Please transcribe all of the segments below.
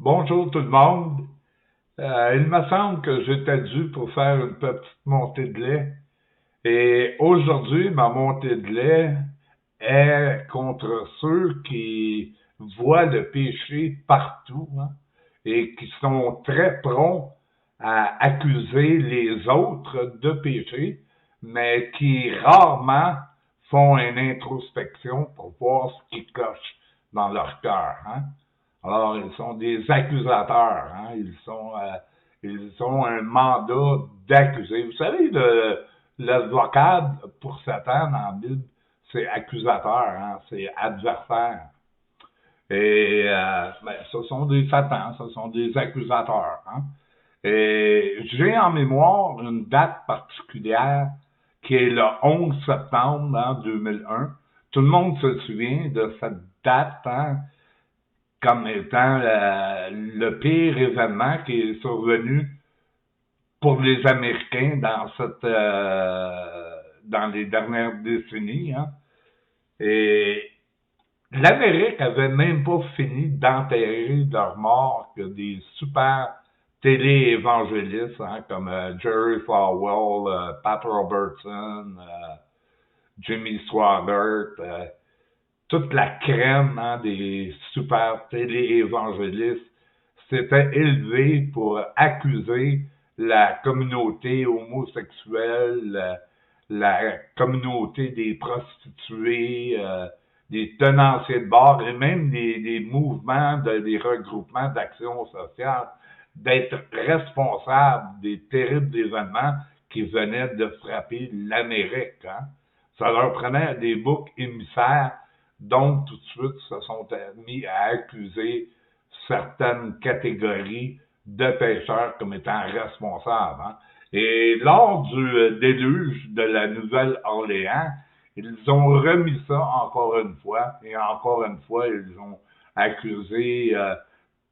Bonjour tout le monde. Il me semble que j'étais dû pour faire une petite montée de lait. Et aujourd'hui, ma montée de lait est contre ceux qui voient le péché partout, hein, et qui sont très prompts à accuser les autres de péché, mais qui rarement font une introspection pour voir ce qui cloche dans leur cœur. Hein. Alors, ils sont des accusateurs. Hein. Ils ont un mandat d'accuser. Vous savez, le vocable pour Satan dans la Bible, c'est accusateur, hein, c'est adversaire. Et ce sont des Satans, ce sont des accusateurs. Hein. Et j'ai en mémoire une date particulière qui est le 11 septembre hein, 2001. Tout le monde se souvient de cette date hein, comme étant le pire événement qui est survenu pour les Américains dans les dernières décennies. Hein. Et l'Amérique avait même pas fini d'enterrer leurs morts que des super télé-évangélistes hein, comme Jerry Falwell, Pat Robertson, Jimmy Swaggart, toute la crème hein, des super télé-évangélistes s'était élevée pour accuser la communauté homosexuelle, la communauté des prostituées, des tenanciers de bar et même des mouvements, des regroupements d'action sociale, d'être responsables des terribles événements qui venaient de frapper l'Amérique. Hein. Ça leur prenait des boucs émissaires, donc tout de suite se sont mis à accuser certaines catégories de pêcheurs comme étant responsables. Hein. Et lors du déluge de la Nouvelle-Orléans, ils ont remis ça encore une fois, et encore une fois, ils ont accusé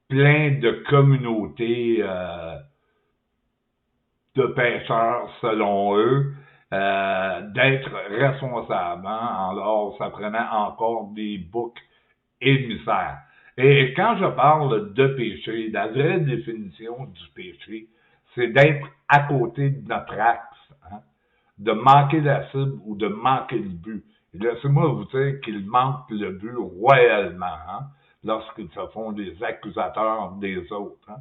plein de communautés de pêcheurs, selon eux, d'être responsables. Hein? Alors, ça prenait encore des boucs émissaires. Et quand je parle de péché, la vraie définition du péché, c'est d'être à côté de notre axe, hein? De manquer la cible ou de manquer le but. Et laissez-moi vous dire qu'ils manquent le but royalement hein? Lorsqu'ils se font des accusateurs des autres. Hein?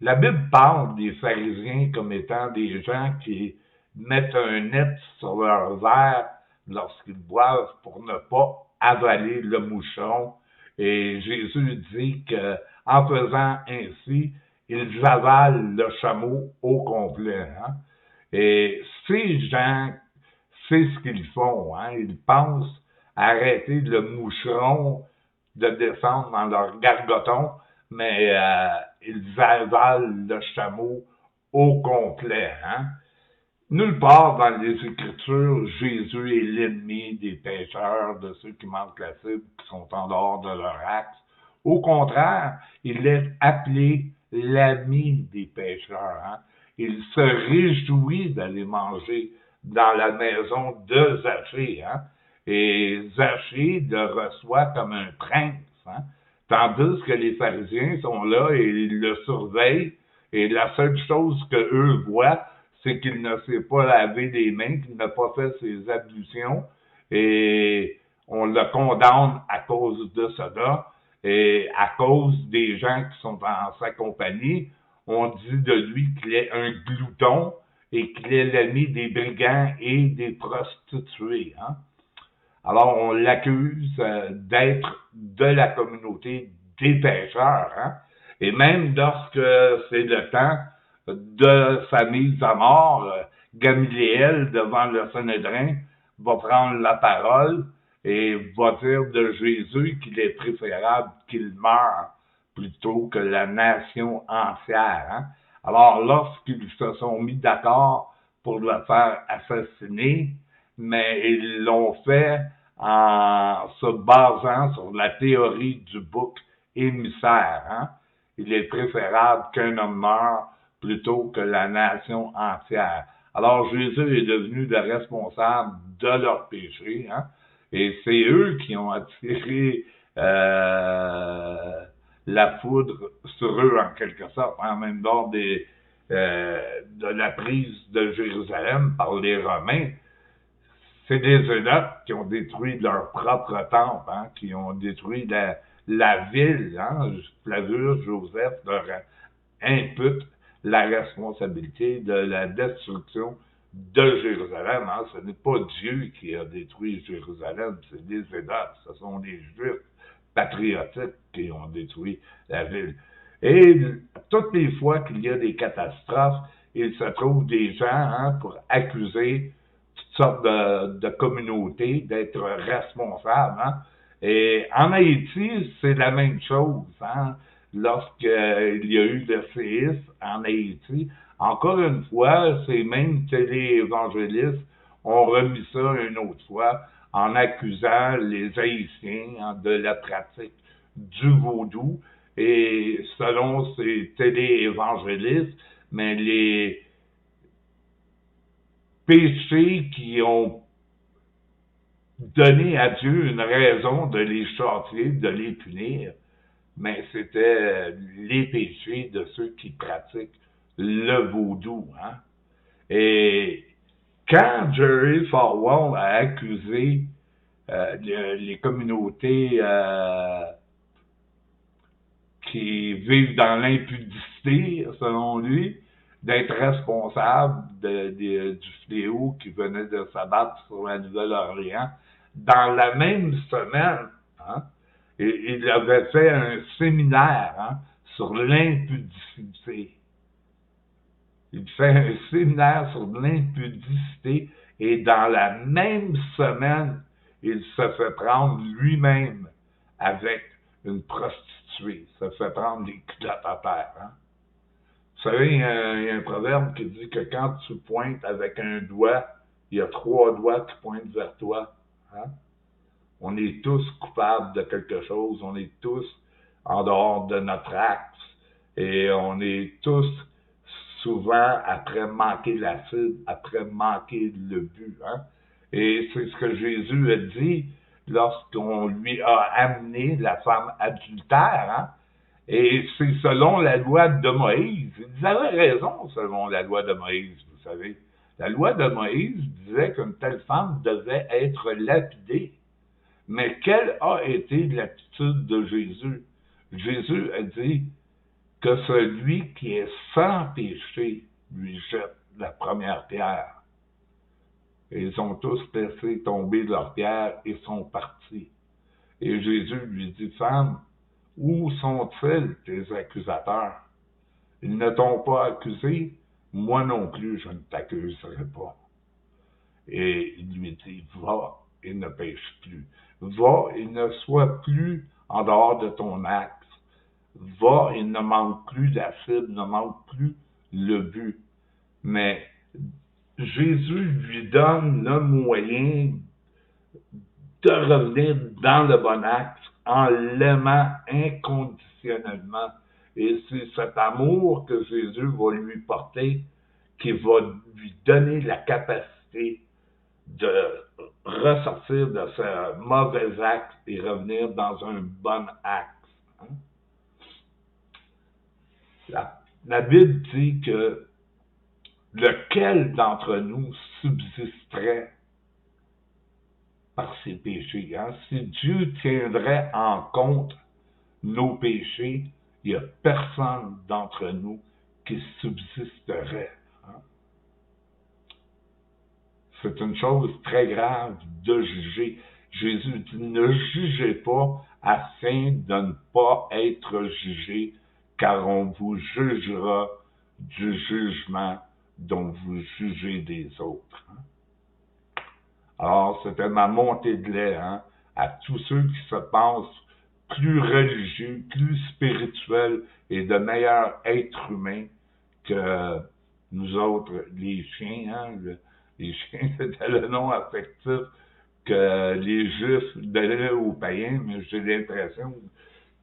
La Bible parle des pharisiens comme étant des gens qui mettent un net sur leur verre lorsqu'ils boivent pour ne pas avaler le moucheron. Et Jésus dit que en faisant ainsi, ils avalent le chameau au complet. Hein? Et ces gens, c'est ce qu'ils font. Hein? Ils pensent arrêter le moucheron de descendre dans leur gargoton, mais ils avalent le chameau au complet. Hein? Nulle part dans les Écritures, Jésus est l'ennemi des pécheurs, de ceux qui manquent la cible, qui sont en dehors de leur axe. Au contraire, il est appelé l'ami des pécheurs. Hein? Il se réjouit d'aller manger dans la maison de Zachée. Hein? Et Zachée le reçoit comme un prince. Hein? Tandis que les pharisiens sont là et ils le surveillent. Et la seule chose qu'eux voient, c'est qu'il ne s'est pas lavé les mains, qu'il n'a pas fait ses ablutions. Et on le condamne à cause de cela. Et à cause des gens qui sont en sa compagnie, on dit de lui qu'il est un glouton et qu'il est l'ami des brigands et des prostituées. Hein? Alors, on l'accuse d'être de la communauté des pêcheurs. Hein? Et même lorsque c'est le temps de sa mise à mort, Gamaliel, devant le Sanhédrin, va prendre la parole et va dire de Jésus qu'il est préférable qu'il meure plutôt que la nation entière. Hein? Alors, lorsqu'ils se sont mis d'accord pour le faire assassiner, mais ils l'ont fait en se basant sur la théorie du bouc émissaire. Hein? Il est préférable qu'un homme meure plutôt que la nation entière. Alors Jésus est devenu le responsable de leur péché, hein? Et c'est eux qui ont attiré la foudre sur eux en quelque sorte, hein, même lors de la prise de Jérusalem par les Romains. C'est des Eunuques qui ont détruit leur propre temple, hein, qui ont détruit la ville. Hein. Flavius Joseph leur impute la responsabilité de la destruction de Jérusalem. Hein. Ce n'est pas Dieu qui a détruit Jérusalem, c'est des Eunuques, ce sont les Juifs patriotiques qui ont détruit la ville. Et toutes les fois qu'il y a des catastrophes, il se trouve des gens, hein, pour accuser toutes sortes de communautés d'être responsables. Hein. Et en Haïti, c'est la même chose. Hein. Lorsqu'il y a eu le séisme en Haïti, encore une fois, ces mêmes téléévangélistes ont remis ça une autre fois en accusant les Haïtiens, hein, de la pratique du vaudou. Et selon ces téléévangélistes, mais les péchés qui ont donné à Dieu une raison de les châtier, de les punir, mais c'était les péchés de ceux qui pratiquent le vaudou. Hein? Et quand Jerry Falwell a accusé les communautés qui vivent dans l'impudicité, selon lui, d'être responsables du fléau qui venait de s'abattre sur la Nouvelle-Orléans, dans la même semaine, hein, il avait fait un séminaire, hein, sur l'impudicité. Il fait un séminaire sur l'impudicité et dans la même semaine, il se fait prendre lui-même avec une prostituée. Se fait prendre des culottes à terre. Hein? Vous savez, il y a un proverbe qui dit que quand tu pointes avec un doigt, il y a 3 doigts qui pointent vers toi. Hein? On est tous coupables de quelque chose. On est tous en dehors de notre axe. Et on est tous souvent après manquer la cible, après manquer le but. Hein? Et c'est ce que Jésus a dit lorsqu'on lui a amené la femme adultère. Hein? Et c'est selon la loi de Moïse. Ils avaient raison selon la loi de Moïse, vous savez. La loi de Moïse disait qu'une telle femme devait être lapidée. Mais quelle a été l'attitude de Jésus? Jésus a dit que celui qui est sans péché lui jette la première pierre. Et ils ont tous laissé tomber leur pierre et sont partis. Et Jésus lui dit, femme, où sont-ils tes accusateurs? Ils ne t'ont pas accusé, moi non plus je ne t'accuserai pas. Et il lui dit, va et ne pêche plus. Va et ne sois plus en dehors de ton axe. Va et ne manque plus la cible, ne manque plus le but. Mais Jésus lui donne le moyen de revenir dans le bon axe en l'aimant inconditionnellement. Et c'est cet amour que Jésus va lui porter qui va lui donner la capacité de ressortir de ce mauvais axe et revenir dans un bon axe. Hein? La Bible dit que lequel d'entre nous subsisterait par ses péchés. Hein? Si Dieu tiendrait en compte nos péchés, il n'y a personne d'entre nous qui subsisterait. Hein? C'est une chose très grave de juger. Jésus dit, ne jugez pas afin de ne pas être jugé, car on vous jugera du jugement dont vous jugez des autres. Hein? Alors, c'était ma montée de lait, hein, à tous ceux qui se pensent plus religieux, plus spirituels et de meilleurs êtres humains que nous autres, les chiens. Hein, les chiens, c'était le nom affectif que les Juifs donnaient aux païens, mais j'ai l'impression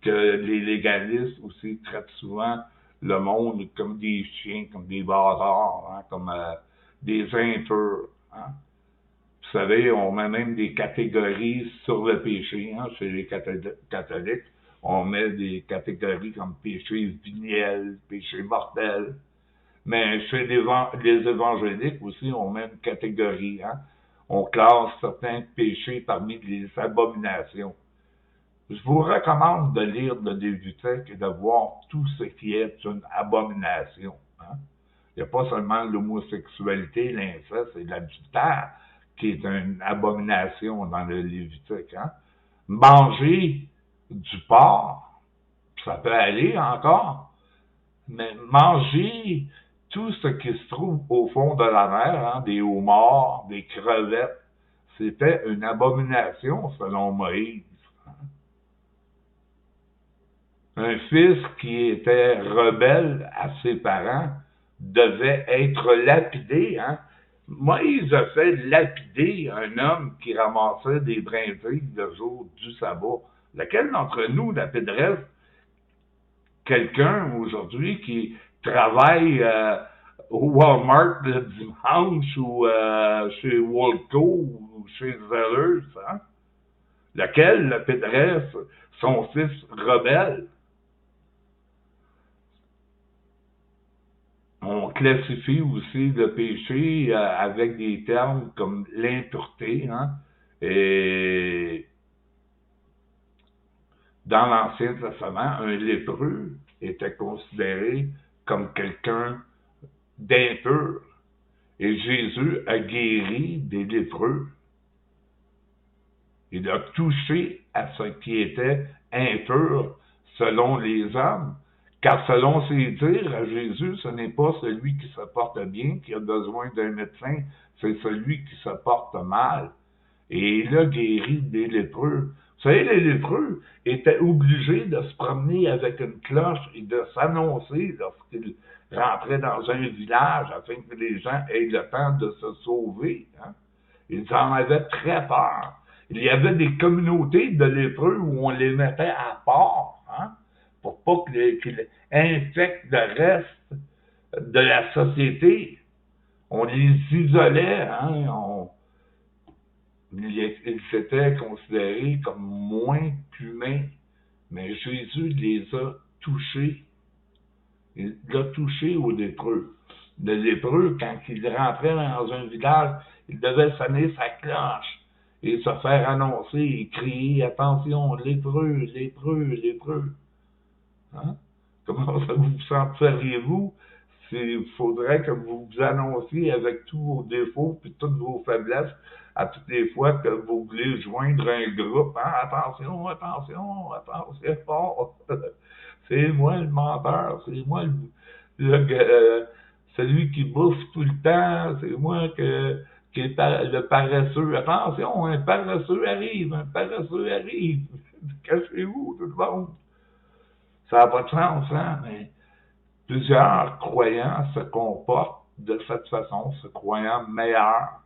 que les légalistes aussi traitent souvent le monde comme des chiens, comme des bâtards, hein, comme des impurs. Hein. Vous savez, on met même des catégories sur le péché, hein, chez les catholiques. on met des catégories comme péché veniel, péché mortel. Mais chez les évangéliques aussi, on met une catégorie. Hein? On classe certains péchés parmi les abominations. Je vous recommande de lire le Lévitique et de voir tout ce qui est une abomination. Hein? Il n'y a pas seulement l'homosexualité, l'inceste et l'adultère qui est une abomination dans le Lévitique. Hein? Manger du porc, ça peut aller encore, mais manger tout ce qui se trouve au fond de la mer, hein, des homards, des crevettes, c'était une abomination selon Moïse. Un fils qui était rebelle à ses parents devait être lapidé. Hein? Moïse a fait lapider un homme qui ramassait des brindilles le jour du sabbat. Lequel d'entre nous lapiderait quelqu'un aujourd'hui qui travaille au Walmart le dimanche ou chez Walco ou chez Zellers? Hein? Lequel lapiderait son fils rebelle? On classifie aussi le péché avec des termes comme l'impureté. Hein? Et dans l'Ancien Testament, un lépreux était considéré comme quelqu'un d'impur. Et Jésus a guéri des lépreux. Il a touché à ce qui était impur selon les hommes. Car selon ses dires à Jésus, ce n'est pas celui qui se porte bien qui a besoin d'un médecin, c'est celui qui se porte mal. Et il a guéri des lépreux. Vous savez, les lépreux étaient obligés de se promener avec une cloche et de s'annoncer lorsqu'ils rentraient dans un village afin que les gens aient le temps de se sauver. Hein? Ils en avaient très peur. Il y avait des communautés de lépreux où on les mettait à part, hein, pour pas qu'ils infectent le reste de la société. On les isolait, hein, ils étaient considérés comme moins qu'humains. Mais Jésus les a touchés. Il l'a touché aux lépreux. Le lépreux, quand il rentrait dans un village, il devait sonner sa cloche et se faire annoncer et crier « Attention, lépreux, lépreux, lépreux ». Hein? Comment ça vous sentiriez-vous s'il faudrait que vous vous annonciez avec tous vos défauts et toutes vos faiblesses à toutes les fois que vous voulez joindre un groupe? Hein? Attention, attention, attention, c'est moi le menteur, c'est moi celui qui bouffe tout le temps, c'est moi qui est le paresseux. Attention, un paresseux arrive, un paresseux arrive. Cachez-vous, tout le monde. Ça n'a pas de sens, hein? Mais plusieurs croyants se comportent de cette façon, se croyant meilleurs,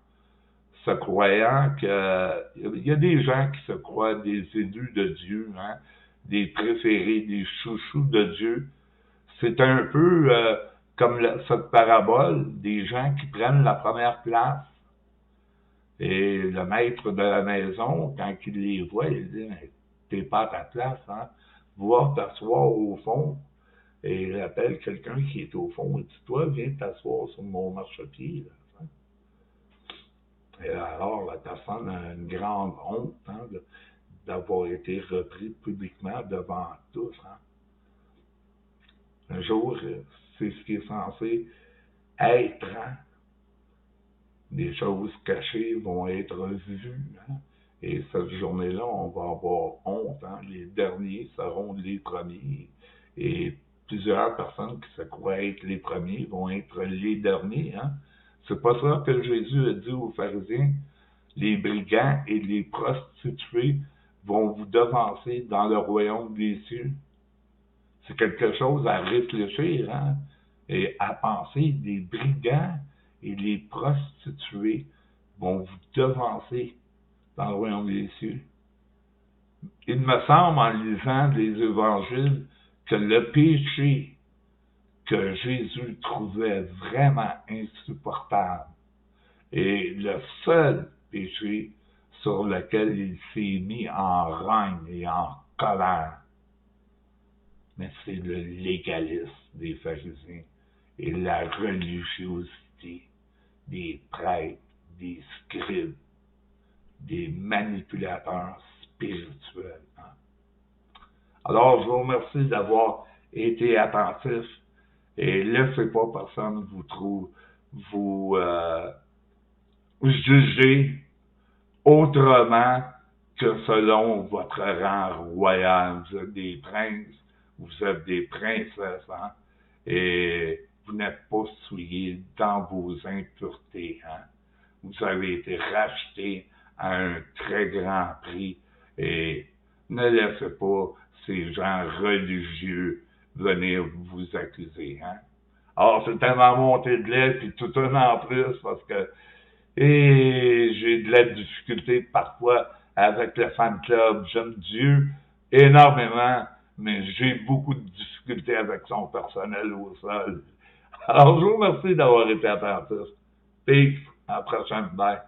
se croyant que... Il y a des gens qui se croient des élus de Dieu, hein? Des préférés, des chouchous de Dieu. C'est un peu comme cette parabole des gens qui prennent la première place. Et le maître de la maison, quand il les voit, il dit « T'es pas à ta place, hein? Va t'asseoir au fond. » Et il appelle quelqu'un qui est au fond et dit « Toi, viens t'asseoir sur mon marchepied. » Et alors, la personne a une grande honte, hein, d'avoir été repris publiquement devant tous. Hein. Un jour, c'est ce qui est censé être. Hein. Des choses cachées vont être vues. Hein. Et cette journée-là, on va avoir honte. Hein. Les derniers seront les premiers. Et plusieurs personnes qui se croient être les premiers vont être les derniers. Hein. C'est pas ça que Jésus a dit aux pharisiens. Les brigands et les prostituées vont vous devancer dans le royaume des cieux. C'est quelque chose à réfléchir, hein, et à penser. Les brigands et les prostituées vont vous devancer dans le royaume des cieux. Il me semble, en lisant les évangiles, que le péché que Jésus trouvait vraiment insupportable et le seul péché sur lequel il s'est mis en règne et en colère, mais c'est le légalisme des pharisiens et la religiosité des prêtres, des scribes, des manipulateurs spirituels. Hein. Alors, je vous remercie d'avoir été attentif et laissez pas personne vous juger autrement que selon votre rang royal. Vous êtes des princes, vous êtes des princesses, hein? Et vous n'êtes pas souillés dans vos impuretés. Hein? Vous avez été rachetés à un très grand prix et ne laissez pas ces gens religieux venir vous accuser. Hein? Alors, c'est tellement monté de lait, puis tout un en plus, parce que j'ai de la difficulté parfois avec le fan club. J'aime Dieu énormément, mais j'ai beaucoup de difficultés avec son personnel au sol. Alors, je vous remercie d'avoir été attentif. Peace. À la prochaine. Bye.